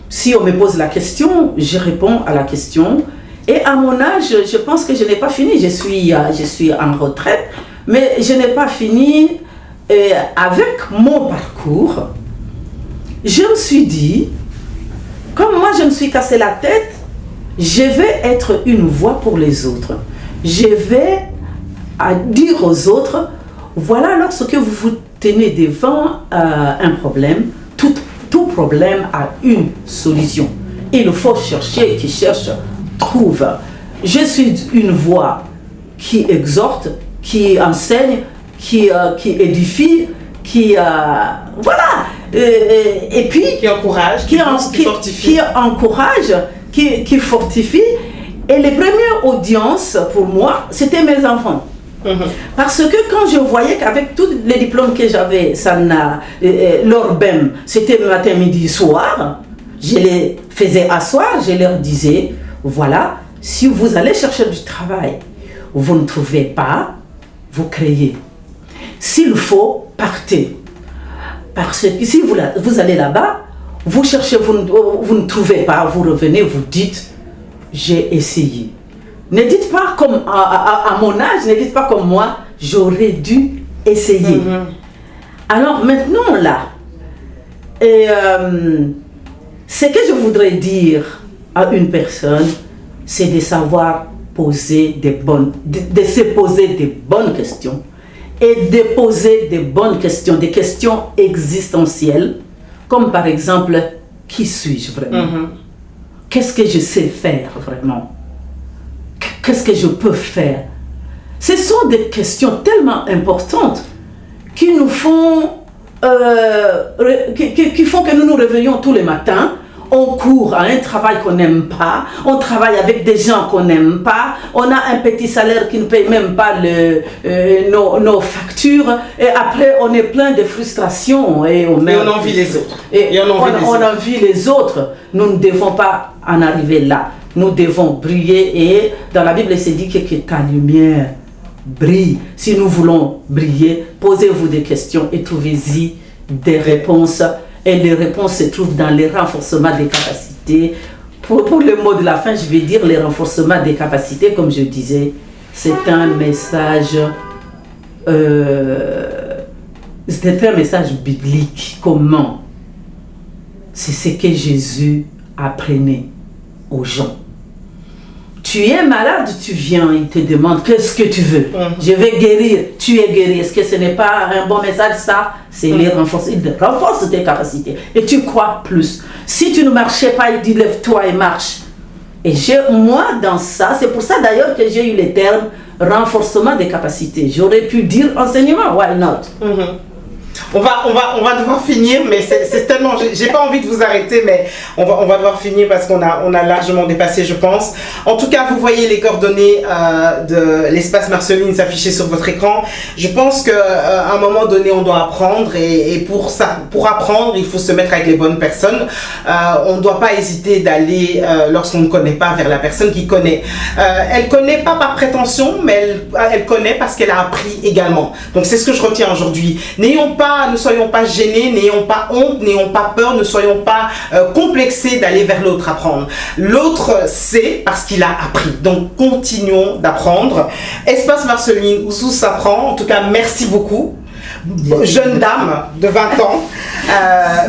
Si on me pose la question, je réponds à la question. Et à mon âge, je pense que je n'ai pas fini. Je suis en retraite. Mais je n'ai pas fini avec mon parcours. Je me suis dit, comme moi je me suis cassé la tête, je vais être une voix pour les autres. Je vais dire aux autres, voilà, lorsque vous vous tenez devant un problème, tout problème a une solution. Il faut chercher, qui cherche, trouve. Je suis une voix qui exhorte, qui enseigne, qui édifie, qui voilà, et puis qui encourage, qui fortifie, qui fortifie. Et les premières audiences pour moi, c'était mes enfants. Parce que quand je voyais qu'avec tous les diplômes que j'avais, leur BEM, c'était matin, midi, soir, je les faisais asseoir, je leur disais, voilà, si vous allez chercher du travail, vous ne trouvez pas, vous créez. S'il faut, partez. Parce que si vous allez là-bas, vous cherchez, vous ne trouvez pas, vous revenez, vous dites, j'ai essayé. Ne dites pas comme à mon âge, ne dites pas comme moi, j'aurais dû essayer. Alors maintenant là, ce que je voudrais dire à une personne, c'est de savoir poser de se poser des bonnes questions et de poser des bonnes questions, des questions existentielles, comme par exemple, qui suis-je vraiment? Qu'est-ce que je sais faire vraiment? Qu'est-ce que je peux faire? Ce sont des questions tellement importantes qui nous font, qui font que nous nous réveillons tous les matins. On court à un travail qu'on n'aime pas, on travaille avec des gens qu'on n'aime pas, on a un petit salaire qui ne paye même pas nos factures, et après on est plein de frustration et on envie les autres. On envie les autres. Nous ne devons pas en arriver là. Nous devons briller, et dans la Bible, il s'est dit que ta lumière brille. Si nous voulons briller, posez-vous des questions et trouvez-y des réponses. Et les réponses se trouvent dans les renforcements des capacités. Pour le mot de la fin, je vais dire les renforcements des capacités, comme je disais. C'est un message biblique. Comment? C'est ce que Jésus apprenait aux gens. Tu es malade, tu viens, il te demande qu'est-ce que tu veux. Je vais guérir, tu es guéri. Est-ce que ce n'est pas un bon message, ça? C'est les renforcer. Il renforce tes capacités et tu crois plus. Si tu ne marchais pas, il dit lève-toi et marche. Et moi, dans ça, c'est pour ça d'ailleurs que j'ai eu les termes renforcement des capacités. J'aurais pu dire enseignement, why not? On va devoir finir, mais c'est tellement... J'ai pas envie de vous arrêter, mais on va devoir finir parce qu'on a largement dépassé, je pense. En tout cas, vous voyez les coordonnées de l'espace Marceline s'afficher sur votre écran. Je pense qu'à un moment donné, on doit apprendre, et pour apprendre, il faut se mettre avec les bonnes personnes. On ne doit pas hésiter d'aller, lorsqu'on ne connaît pas, vers la personne qui connaît. Elle connaît pas par prétention, mais elle connaît parce qu'elle a appris également. Donc c'est ce que je retiens aujourd'hui. Ne soyons pas gênés, n'ayons pas honte, n'ayons pas peur, ne soyons pas complexés d'aller vers l'autre apprendre. L'autre sait parce qu'il a appris. Donc continuons d'apprendre. Espace Marceline, où tout s'apprend. En tout cas, merci beaucoup. Jeune dame de 20 ans,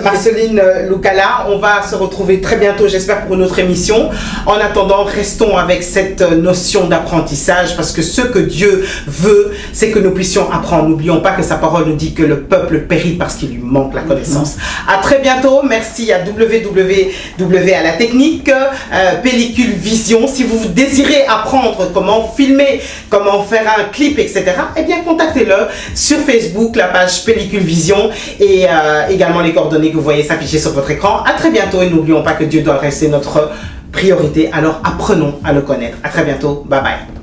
Marceline Loukala. On va se retrouver très bientôt, j'espère, pour une autre émission. En attendant, restons avec cette notion d'apprentissage, parce que ce que Dieu veut, c'est que nous puissions apprendre. N'oublions pas que sa parole nous dit que le peuple périt parce qu'il lui manque la connaissance. À très bientôt. Merci à WWW à la technique, Pellicule Vision. Si vous désirez apprendre comment filmer, comment faire un clip, etc., eh bien, contactez-le sur Facebook, la page Pellicule Vision, et également les coordonnées que vous voyez s'afficher sur votre écran. À très bientôt, et n'oublions pas que Dieu doit rester notre priorité. Alors apprenons à le connaître. À très bientôt. Bye bye.